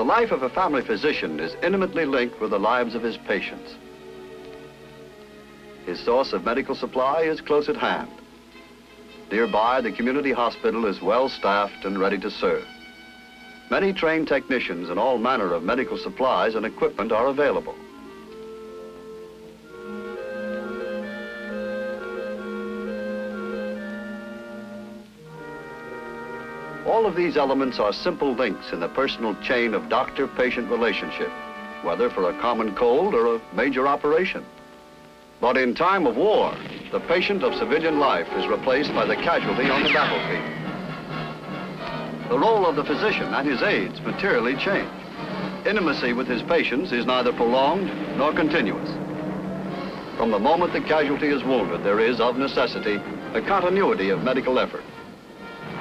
The life of a family physician is intimately linked with the lives of his patients. His source of medical supply is close at hand. Nearby, the community hospital is well staffed and ready to serve. Many trained technicians and all manner of medical supplies and equipment are available. All of these elements are simple links in the personal chain of doctor-patient relationship, whether for a common cold or a major operation. But in time of war, the patient of civilian life is replaced by the casualty on the battlefield. The role of the physician and his aides materially change. Intimacy with his patients is neither prolonged nor continuous. From the moment the casualty is wounded, there is, of necessity, a continuity of medical effort.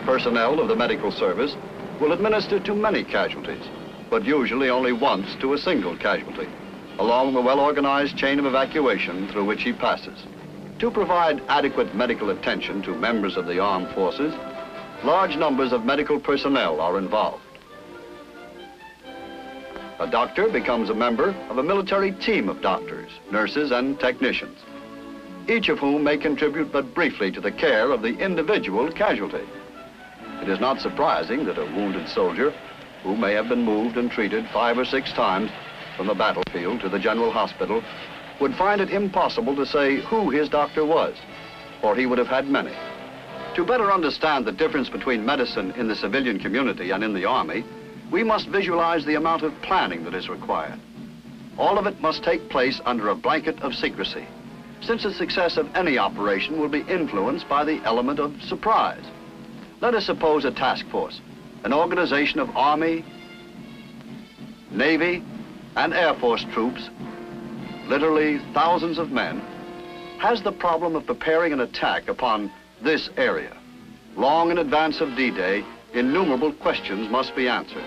Personnel of the medical service will administer to many casualties, but usually only once to a single casualty, along the well-organized chain of evacuation through which he passes. To provide adequate medical attention to members of the armed forces, large numbers of medical personnel are involved. A doctor becomes a member of a military team of doctors, nurses, and technicians, each of whom may contribute but briefly to the care of the individual casualty. It is not surprising that a wounded soldier, who may have been moved and treated 5 or 6 times from the battlefield to the general hospital, would find it impossible to say who his doctor was, for he would have had many. To better understand the difference between medicine in the civilian community and in the Army, we must visualize the amount of planning that is required. All of it must take place under a blanket of secrecy, since the success of any operation will be influenced by the element of surprise. Let us suppose a task force, an organization of Army, Navy, and Air Force troops, literally thousands of men, has the problem of preparing an attack upon this area. Long in advance of D-Day, innumerable questions must be answered.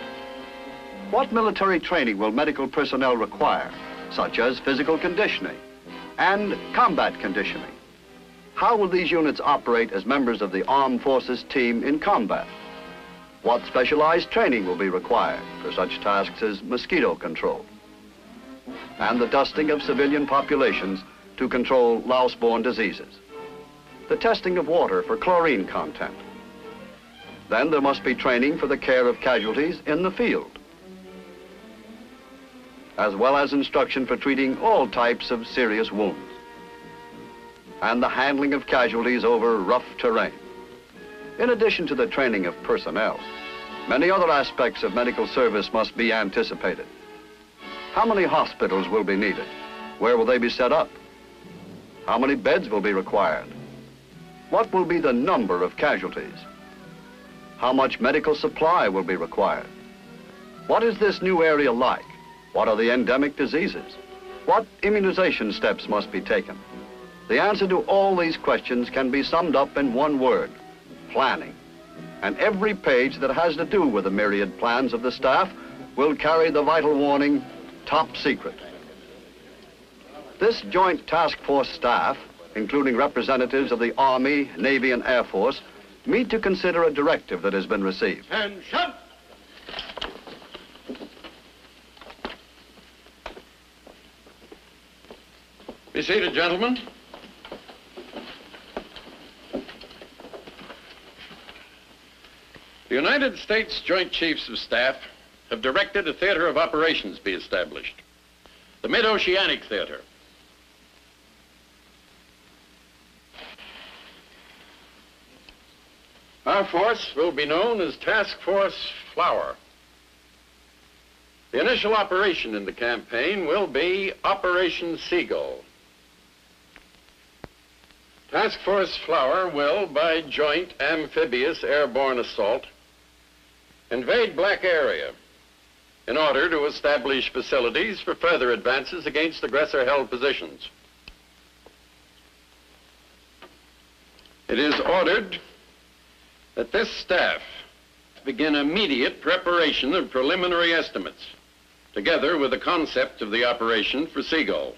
What military training will medical personnel require, such as physical conditioning and combat conditioning? How will these units operate as members of the armed forces team in combat? What specialized training will be required for such tasks as mosquito control and the dusting of civilian populations to control louse-borne diseases? The testing of water for chlorine content. Then there must be training for the care of casualties in the field, as well as instruction for treating all types of serious wounds, and the handling of casualties over rough terrain. In addition to the training of personnel, many other aspects of medical service must be anticipated. How many hospitals will be needed? Where will they be set up? How many beds will be required? What will be the number of casualties? How much medical supply will be required? What is this new area like? What are the endemic diseases? What immunization steps must be taken? The answer to all these questions can be summed up in one word: planning. And every page that has to do with the myriad plans of the staff will carry the vital warning, top secret. This joint task force staff, including representatives of the Army, Navy, and Air Force, meet to consider a directive that has been received. Attention! Be seated, gentlemen. The United States Joint Chiefs of Staff have directed a theater of operations be established, the Mid-Oceanic Theater. Our force will be known as Task Force Flower. The initial operation in the campaign will be Operation Seagull. Task Force Flower will, by joint amphibious airborne assault, invade Black Area in order to establish facilities for further advances against aggressor-held positions. It is ordered that this staff begin immediate preparation of preliminary estimates, together with the concept of the operation for Seagull.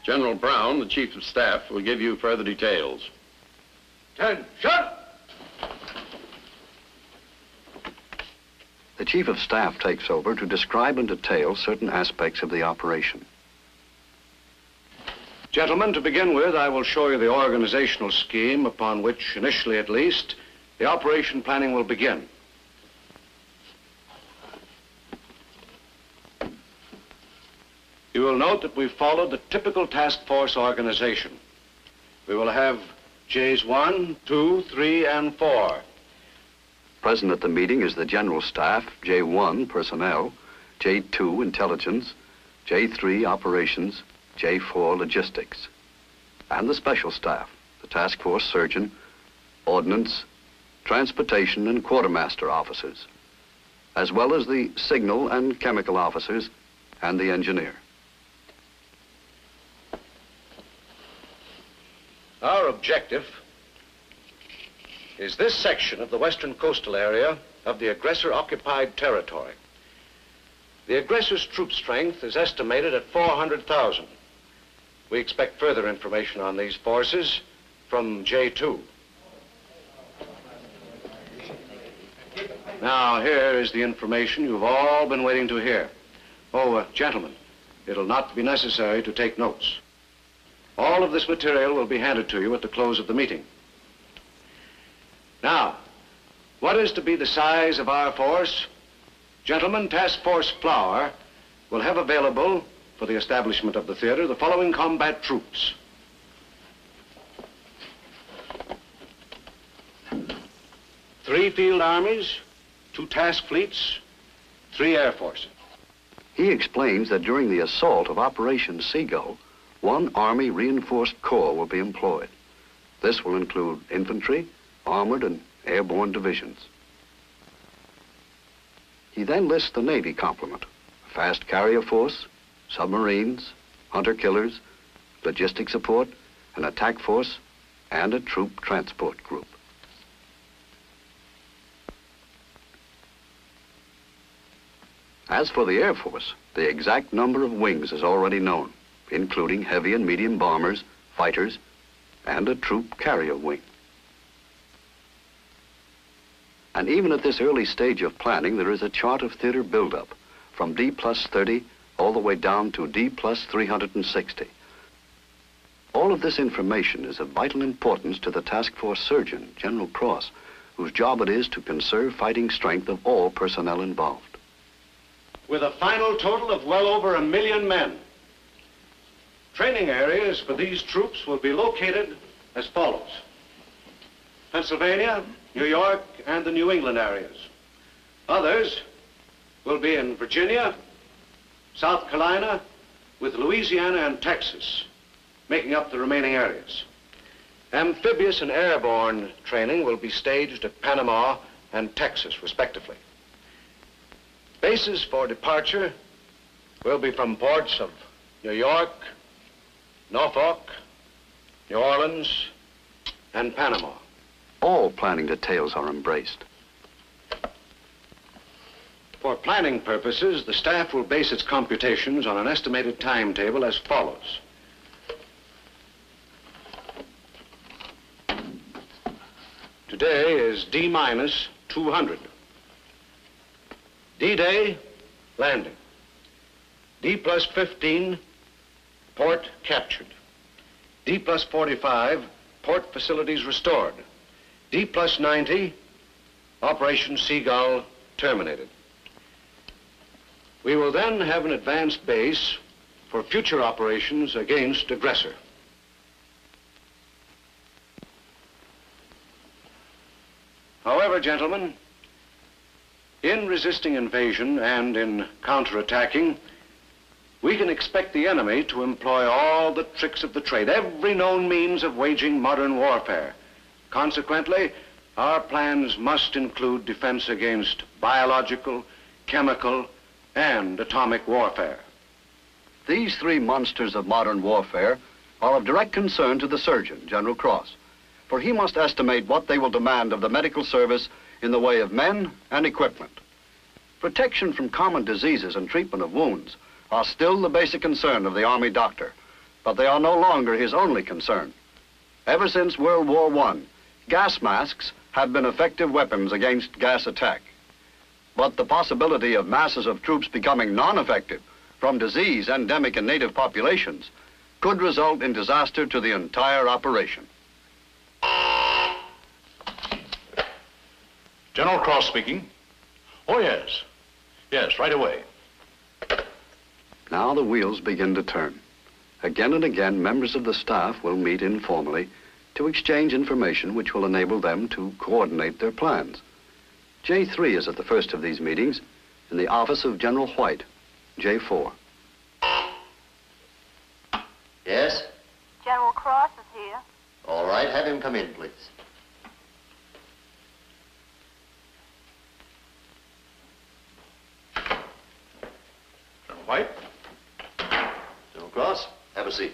General Brown, the Chief of Staff, will give you further details. Attention! The Chief of Staff takes over to describe in detail certain aspects of the operation. Gentlemen, to begin with, I will show you the organizational scheme upon which, initially at least, the operation planning will begin. You will note that we followed the typical task force organization. We will have J's 1, 2, 3, and 4. Present at the meeting is the General Staff, J1, Personnel, J2, Intelligence, J3, Operations, J4, Logistics, and the Special Staff, the Task Force Surgeon, Ordnance, Transportation, and Quartermaster officers, as well as the Signal and Chemical officers and the engineer. Our objective is this section of the western coastal area of the aggressor-occupied territory. The aggressor's troop strength is estimated at 400,000. We expect further information on these forces from J2. Now, here is the information you've all been waiting to hear. Oh, gentlemen, it'll not be necessary to take notes. All of this material will be handed to you at the close of the meeting. Now, what is to be the size of our force? Gentlemen, Task Force Flower will have available for the establishment of the theater the following combat troops. 3 field armies, 2 task fleets, 3 air forces. He explains that during the assault of Operation Seagull, 1 Army reinforced corps will be employed. This will include infantry, armored and airborne divisions. He then lists the Navy complement, a fast carrier force, submarines, hunter-killers, logistic support, an attack force, and a troop transport group. As for the Air Force, the exact number of wings is already known, including heavy and medium bombers, fighters, and a troop carrier wing. And even at this early stage of planning, there is a chart of theater buildup from D+30 all the way down to D+360. All of this information is of vital importance to the task force surgeon, General Cross, whose job it is to conserve fighting strength of all personnel involved. With a final total of well over 1 million men. Training areas for these troops will be located as follows: Pennsylvania, New York, and the New England areas. Others will be in Virginia, South Carolina, with Louisiana and Texas making up the remaining areas. Amphibious and airborne training will be staged at Panama and Texas, respectively. Bases for departure will be from ports of New York, Norfolk, New Orleans, and Panama. All planning details are embraced. For planning purposes, the staff will base its computations on an estimated timetable as follows. Today is D-200. D-Day, landing. D+15, port captured. D+45, port facilities restored. D+90, Operation Seagull terminated. We will then have an advanced base for future operations against aggressor. However, gentlemen, in resisting invasion and in counterattacking, we can expect the enemy to employ all the tricks of the trade, every known means of waging modern warfare. Consequently, our plans must include defense against biological, chemical, and atomic warfare. These 3 monsters of modern warfare are of direct concern to the surgeon, General Cross, for he must estimate what they will demand of the medical service in the way of men and equipment. Protection from common diseases and treatment of wounds are still the basic concern of the Army doctor, but they are no longer his only concern. Ever since World War I, gas masks have been effective weapons against gas attack. But the possibility of masses of troops becoming non-effective from disease endemic in native populations could result in disaster to the entire operation. General Cross speaking. Oh, yes. Yes, right away. Now the wheels begin to turn. Again and again, members of the staff will meet informally to exchange information which will enable them to coordinate their plans. J3 is at the first of these meetings in the office of General White, J4. Yes? General Cross is here. All right, have him come in, please. General White? General Cross, have a seat.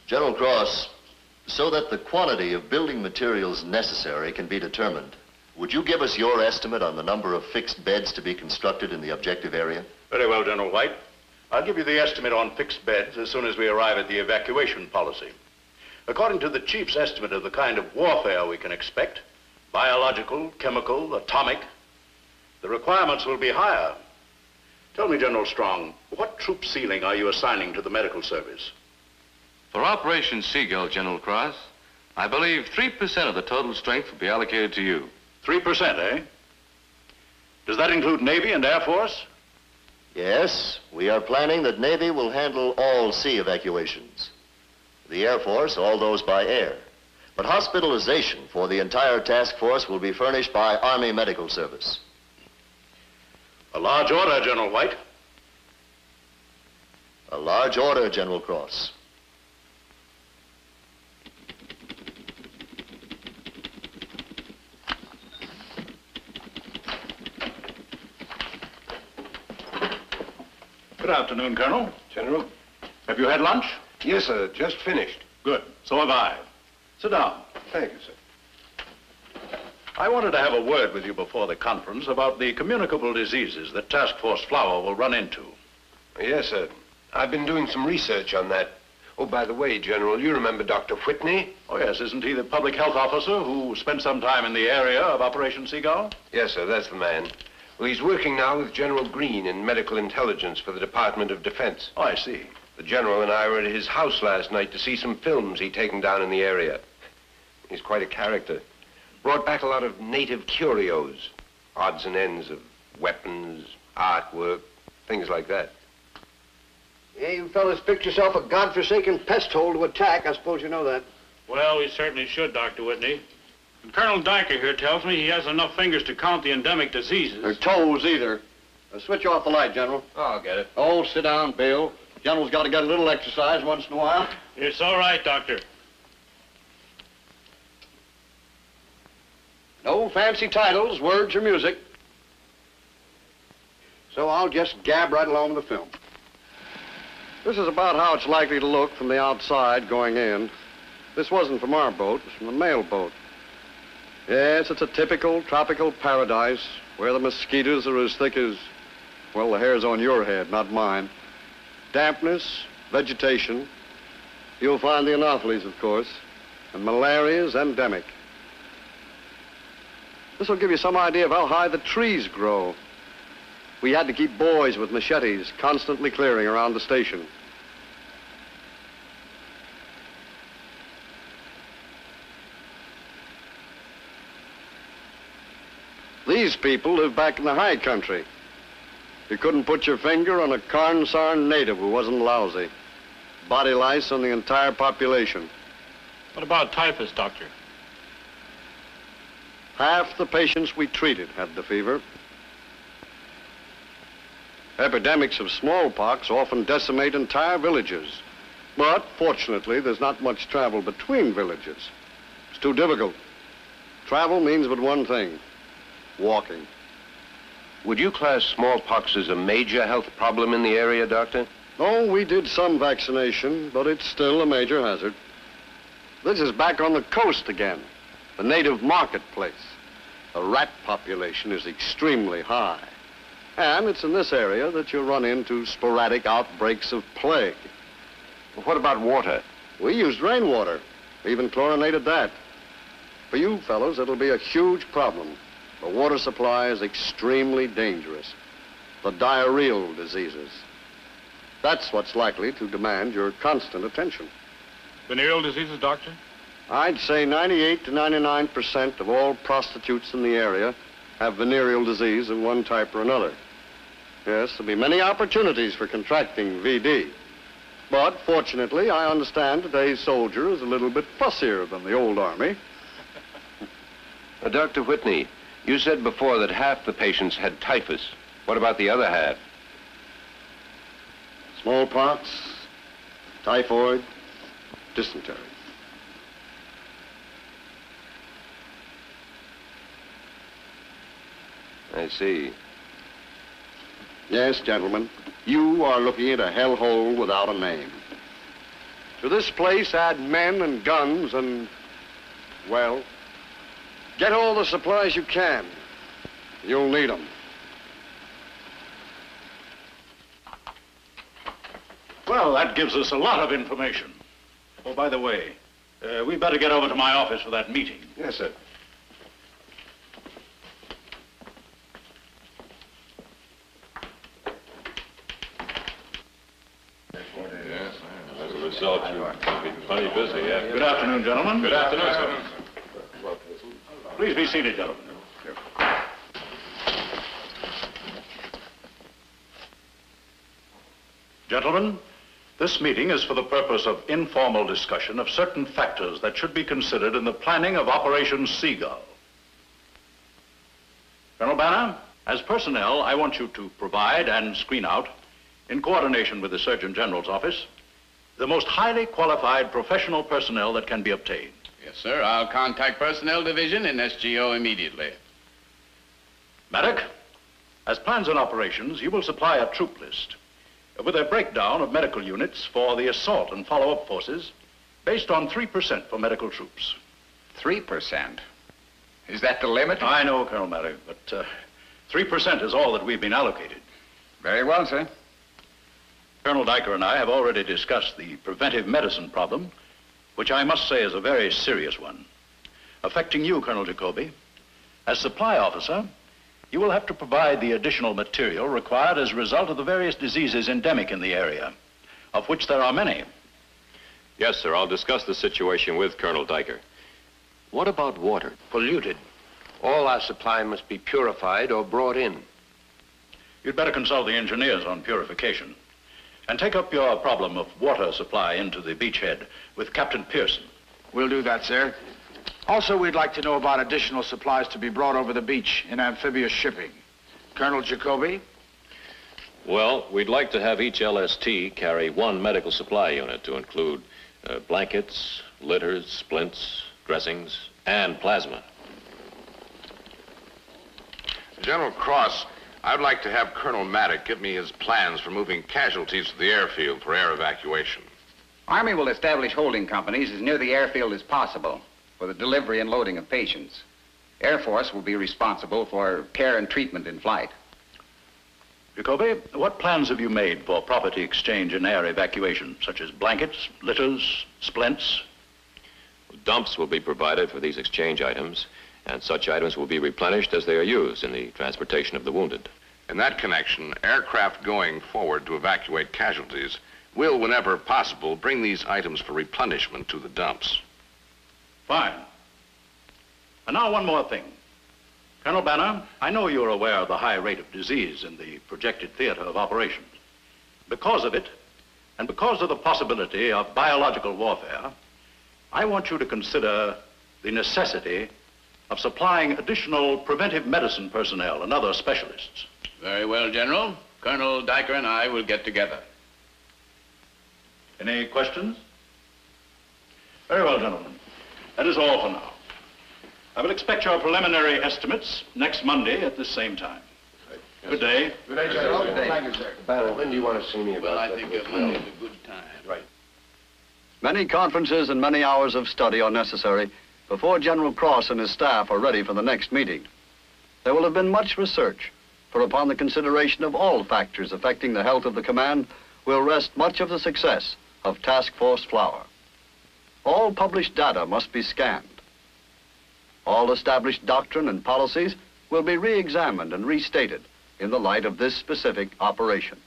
General Cross, so that the quantity of building materials necessary can be determined, would you give us your estimate on the number of fixed beds to be constructed in the objective area? Very well, General White. I'll give you the estimate on fixed beds as soon as we arrive at the evacuation policy. According to the chief's estimate of the kind of warfare we can expect, biological, chemical, atomic, the requirements will be higher. Tell me, General Strong, what troop ceiling are you assigning to the medical service? For Operation Seagull, General Cross, I believe 3% of the total strength will be allocated to you. 3%, eh? Does that include Navy and Air Force? Yes, we are planning that Navy will handle all sea evacuations. The Air Force, all those by air. But hospitalization for the entire task force will be furnished by Army Medical Service. A large order, General White. A large order, General Cross. Good afternoon, Colonel. General? Have you had lunch? Yes, sir. Just finished. Good. So have I. Sit down. Thank you, sir. I wanted to have a word with you before the conference about the communicable diseases that Task Force Flower will run into. Yes, sir. I've been doing some research on that. Oh, by the way, General, you remember Dr. Whitney? Oh, yes. Isn't he the public health officer who spent some time in the area of Operation Seagull? Yes, sir. That's the man. Well, he's working now with General Green in medical intelligence for the Department of Defense. Oh, I see. The General and I were at his house last night to see some films he'd taken down in the area. He's quite a character. Brought back a lot of native curios, odds and ends of weapons, artwork, things like that. Yeah, you fellas picked yourself a godforsaken pest hole to attack. I suppose you know that. Well, we certainly should, Dr. Whitney. And Colonel Diker here tells me he has enough fingers to count the endemic diseases. Or toes, either. Switch off the light, General. Oh, I'll get it. Oh, sit down, Bill. General's got to get a little exercise once in a while. It's all right, Doctor. No fancy titles, words, or music. So I'll just gab right along with the film. This is about how it's likely to look from the outside going in. This wasn't from our boat, it was from the mail boat. Yes, it's a typical tropical paradise where the mosquitoes are as thick as, well, the hairs on your head, not mine. Dampness, vegetation. You'll find the anopheles, of course, and malaria is endemic. This will give you some idea of how high the trees grow. We had to keep boys with machetes constantly clearing around the station. These people live back in the high country. You couldn't put your finger on a Carnsarn native who wasn't lousy. Body lice on the entire population. What about typhus, Doctor? Half the patients we treated had the fever. Epidemics of smallpox often decimate entire villages. But fortunately, there's not much travel between villages. It's too difficult. Travel means but one thing: walking. Would you class smallpox as a major health problem in the area, Doctor? Oh, we did some vaccination, but it's still a major hazard. This is back on the coast again, the native marketplace. The rat population is extremely high. And it's in this area that you'll run into sporadic outbreaks of plague. What about water? We used rainwater. even chlorinated that. For you fellows, it'll be a huge problem. The water supply is extremely dangerous. The diarrheal diseases. That's what's likely to demand your constant attention. Venereal diseases, Doctor? I'd say 98 to 99% of all prostitutes in the area have venereal disease of one type or another. Yes, there'll be many opportunities for contracting VD. But fortunately, I understand today's soldier is a little bit fussier than the old army. Dr. Whitney, you said before that half the patients had typhus. What about the other half? Smallpox, typhoid, dysentery. I see. Yes, gentlemen, you are looking at a hellhole without a name. To this place, add men and guns and, well, get all the supplies you can. You'll need them. Well, that gives us a lot of information. Oh, by the way, we better get over to my office for that meeting. Yes, sir. Yes, as a result, you'll be plenty busy, yeah. Good afternoon, gentlemen. Good afternoon, sir. Please be seated, gentlemen. Gentlemen, this meeting is for the purpose of informal discussion of certain factors that should be considered in the planning of Operation Seagull. Colonel Banner, as personnel, I want you to provide and screen out, in coordination with the Surgeon General's office, the most highly qualified professional personnel that can be obtained. Yes, sir. I'll contact Personnel Division in SGO immediately. Maddock, as plans and operations, you will supply a troop list with a breakdown of medical units for the assault and follow-up forces based on 3% for medical troops. 3%? Is that the limit? I know, Colonel Maddock, but 3% is all that we've been allocated. Very well, sir. Colonel Diker and I have already discussed the preventive medicine problem, which I must say is a very serious one. Affecting you, Colonel Jacoby, as supply officer, you will have to provide the additional material required as a result of the various diseases endemic in the area, of which there are many. Yes, sir. I'll discuss the situation with Colonel Diker. What about water? Polluted. All our supply must be purified or brought in. You'd better consult the engineers on purification and take up your problem of water supply into the beachhead with Captain Pearson. We'll do that, sir. Also, we'd like to know about additional supplies to be brought over the beach in amphibious shipping. Colonel Jacoby? Well, we'd like to have each LST carry one medical supply unit to include blankets, litters, splints, dressings, and plasma. General Cross, I'd like to have Colonel Maddock give me his plans for moving casualties to the airfield for air evacuation. Army will establish holding companies as near the airfield as possible for the delivery and loading of patients. Air Force will be responsible for care and treatment in flight. Jacoby, what plans have you made for property exchange and air evacuation, such as blankets, litters, splints? Dumps will be provided for these exchange items, and such items will be replenished as they are used in the transportation of the wounded. In that connection, aircraft going forward to evacuate casualties will, whenever possible, bring these items for replenishment to the dumps. Fine. And now one more thing. Colonel Banner, I know you're aware of the high rate of disease in the projected theater of operations. Because of it, and because of the possibility of biological warfare, I want you to consider the necessity of supplying additional preventive medicine personnel and other specialists. Very well, General. Colonel Diker and I will get together. Any questions? Very well, gentlemen. That is all for now. I will expect your preliminary estimates next Monday at this same time. Yes. Good day. Good day, General. Good day. Thank you, sir. Banner, when do you want to see me about Well, I that? think Monday's a good time. Right. Many conferences and many hours of study are necessary before General Cross and his staff are ready for the next meeting. There will have been much research, for upon the consideration of all factors affecting the health of the command will rest much of the success of Task Force Flower. all published data must be scanned. All established doctrine and policies will be re-examined and restated in the light of this specific operation.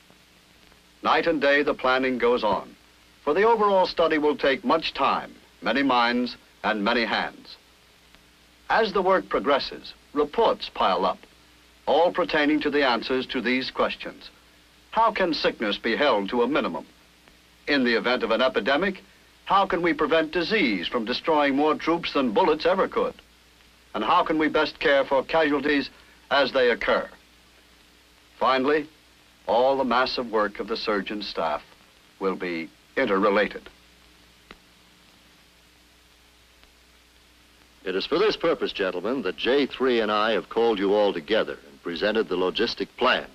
Night and day, the planning goes on, for the overall study will take much time, many minds, and many hands. As the work progresses, reports pile up, all pertaining to the answers to these questions. How can sickness be held to a minimum? In the event of an epidemic, how can we prevent disease from destroying more troops than bullets ever could? And how can we best care for casualties as they occur? Finally, all the massive work of the surgeon staff will be interrelated. It is for this purpose, gentlemen, that J3 and I have called you all together and presented the logistic plan.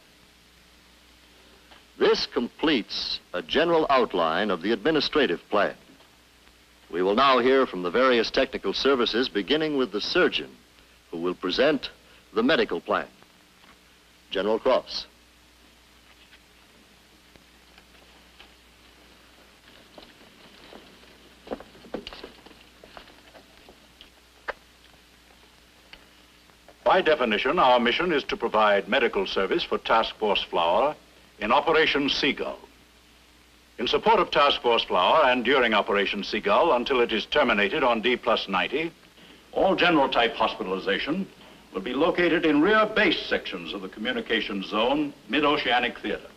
This completes a general outline of the administrative plan. We will now hear from the various technical services, beginning with the surgeon, who will present the medical plan. General Cross. By definition, our mission is to provide medical service for Task Force Flower in Operation Seagull. In support of Task Force Flower and during Operation Seagull until it is terminated on D+90, all general type hospitalization will be located in rear base sections of the communications zone, mid-oceanic theater.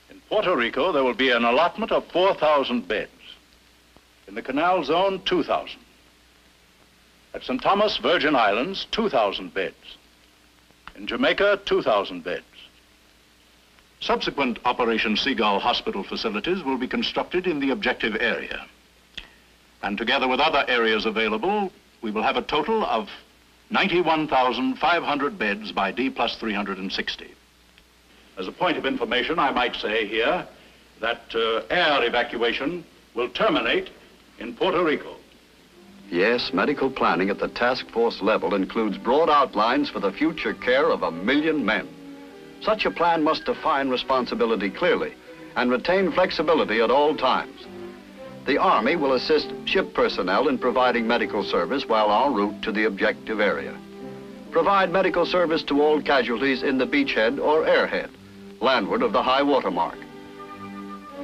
In Puerto Rico, there will be an allotment of 4,000 beds. In the Canal Zone, 2,000. At St. Thomas, Virgin Islands, 2,000 beds. In Jamaica, 2,000 beds. Subsequent Operation Seagull hospital facilities will be constructed in the objective area. And together with other areas available, we will have a total of 91,500 beds by D+360. As a point of information, I might say here that air evacuation will terminate in Puerto Rico. Yes, medical planning at the task force level includes broad outlines for the future care of 1 million men. Such a plan must define responsibility clearly and retain flexibility at all times. The Army will assist ship personnel in providing medical service while en route to the objective area. Provide medical service to all casualties in the beachhead or airhead, landward of the high water mark.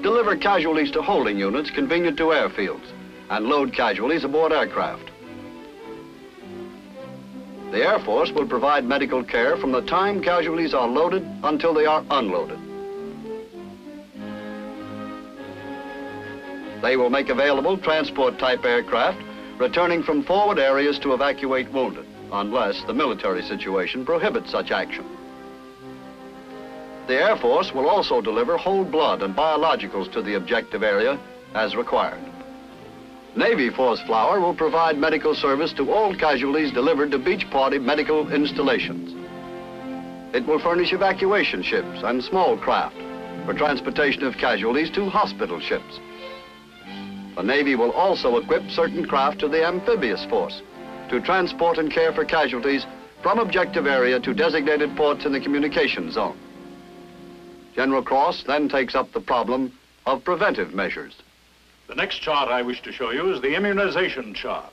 Deliver casualties to holding units convenient to airfields and load casualties aboard aircraft. The Air Force will provide medical care from the time casualties are loaded until they are unloaded. They will make available transport-type aircraft returning from forward areas to evacuate wounded, unless the military situation prohibits such action. The Air Force will also deliver whole blood and biologicals to the objective area as required. Navy Force Flower will provide medical service to all casualties delivered to beach party medical installations. It will furnish evacuation ships and small craft for transportation of casualties to hospital ships. The Navy will also equip certain craft to the amphibious force to transport and care for casualties from objective area to designated ports in the communication zone. General Cross then takes up the problem of preventive measures. The next chart I wish to show you is the immunization chart.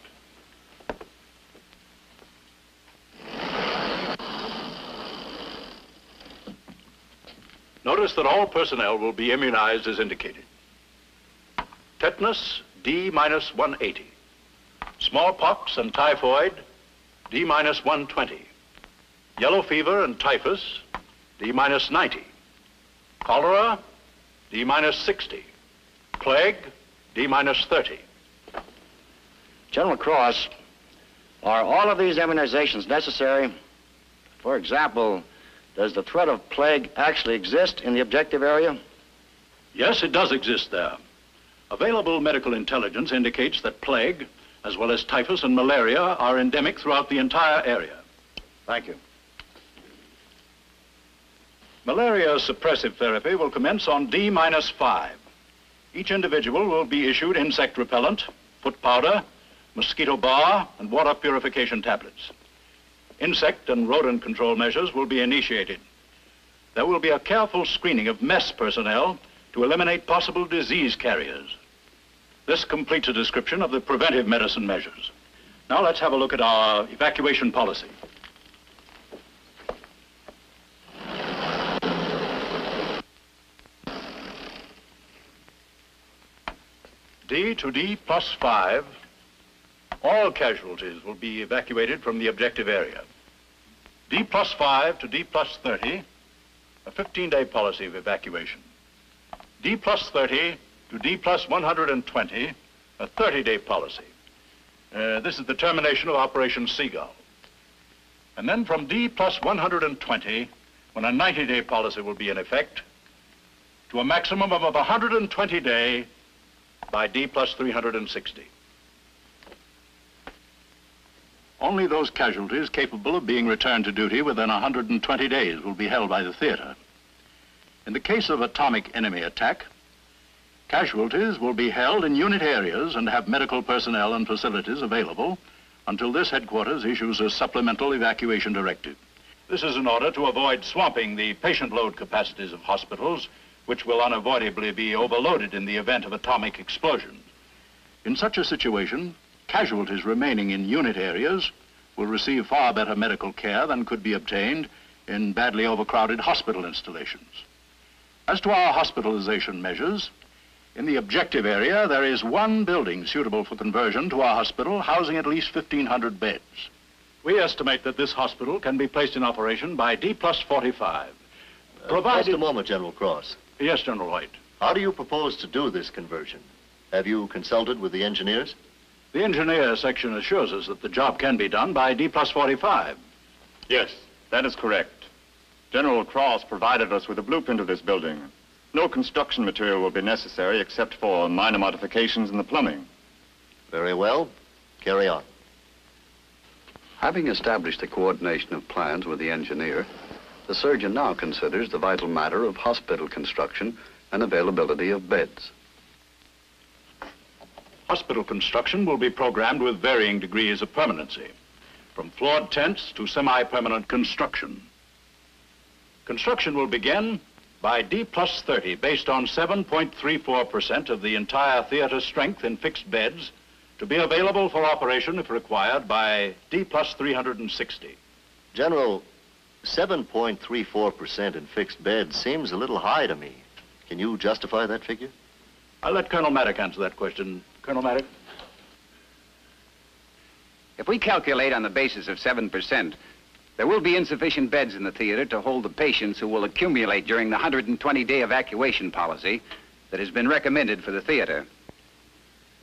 Notice that all personnel will be immunized as indicated. Tetanus, D-180. Smallpox and typhoid, D-120. Yellow fever and typhus, D-90. Cholera, D-60. Plague, D-30. General Cross, are all of these immunizations necessary? For example, does the threat of plague actually exist in the objective area? Yes, it does exist there. Available medical intelligence indicates that plague, as well as typhus and malaria, are endemic throughout the entire area. Thank you. Malaria suppressive therapy will commence on D-5. Each individual will be issued insect repellent, foot powder, mosquito bar, and water purification tablets. insect and rodent control measures will be initiated. There will be a careful screening of mess personnel to eliminate possible disease carriers. This completes a description of the preventive medicine measures. Now let's have a look at our evacuation policy. D to D+5, all casualties will be evacuated from the objective area. D+5 to D+30, a 15-day policy of evacuation. D+30 to D+120, a 30-day policy. This is the termination of Operation Seagull. And then from D+120, when a 90-day policy will be in effect, to a maximum of 120-day by D+360. Only those casualties capable of being returned to duty within 120 days will be held by the theater. In the case of atomic enemy attack, casualties will be held in unit areas and have medical personnel and facilities available until this headquarters issues a supplemental evacuation directive. This is in order to avoid swamping the patient load capacities of hospitals, which will unavoidably be overloaded in the event of atomic explosion. In such a situation, casualties remaining in unit areas will receive far better medical care than could be obtained in badly overcrowded hospital installations. As to our hospitalization measures, in the objective area, there is one building suitable for conversion to our hospital, housing at least 1,500 beds. We estimate that this hospital can be placed in operation by D+45. Just a moment, General Cross. Yes, General White. How do you propose to do this conversion? Have you consulted with the engineers? The engineer section assures us that the job can be done by D+45. Yes, that is correct. General Cross provided us with a blueprint of this building. No construction material will be necessary except for minor modifications in the plumbing. Very well. Carry on. Having established the coordination of plans with the engineer, the surgeon now considers the vital matter of hospital construction and availability of beds. Hospital construction will be programmed with varying degrees of permanency, from floored tents to semi-permanent construction. Construction will begin by D+30, based on 7.34% of the entire theater strength in fixed beds, to be available for operation, if required, by D+360. General, 7.34% in fixed beds seems a little high to me. Can you justify that figure? I'll let Colonel Maddock answer that question. Colonel Maddock? If we calculate on the basis of 7%, there will be insufficient beds in the theater to hold the patients who will accumulate during the 120-day evacuation policy that has been recommended for the theater.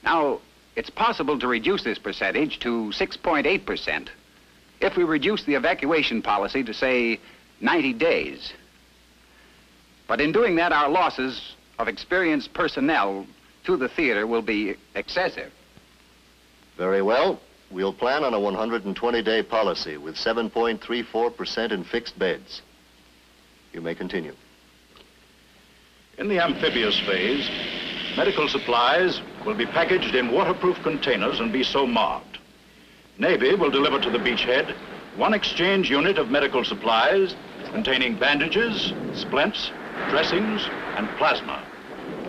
Now, it's possible to reduce this percentage to 6.8% if we reduce the evacuation policy to, say, 90 days. But in doing that, our losses of experienced personnel to the theater will be excessive. Very well. We'll plan on a 120-day policy with 7.34% in fixed beds. You may continue. In the amphibious phase, medical supplies will be packaged in waterproof containers and be so marked. Navy will deliver to the beachhead one exchange unit of medical supplies containing bandages, splints, dressings, and plasma.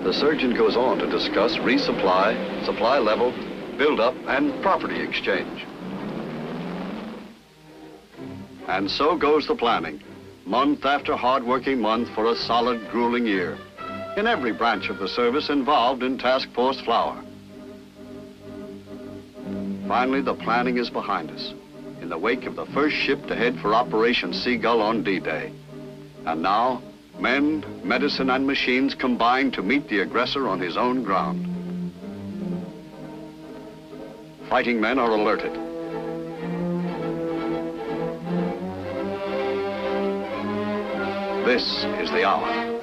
The surgeon goes on to discuss resupply, supply level, build-up, and property exchange. And so goes the planning, month after hard-working month for a solid, grueling year, in every branch of the service involved in Task Force Flower. Finally, the planning is behind us, in the wake of the first ship to head for Operation Seagull on D-Day. And now, men, medicine, and machines combine to meet the aggressor on his own ground. Fighting men are alerted. This is the hour.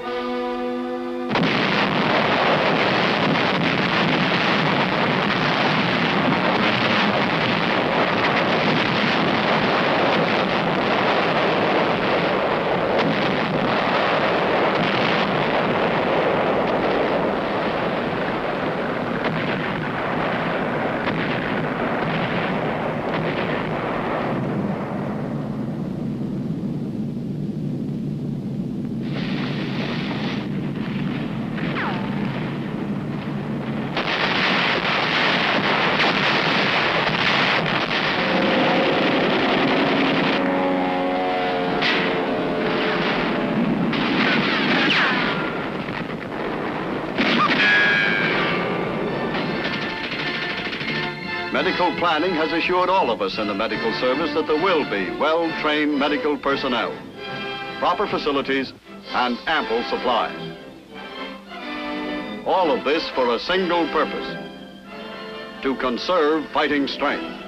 medical planning has assured all of us in the medical service that there will be well-trained medical personnel, proper facilities, and ample supplies. All of this for a single purpose: to conserve fighting strength.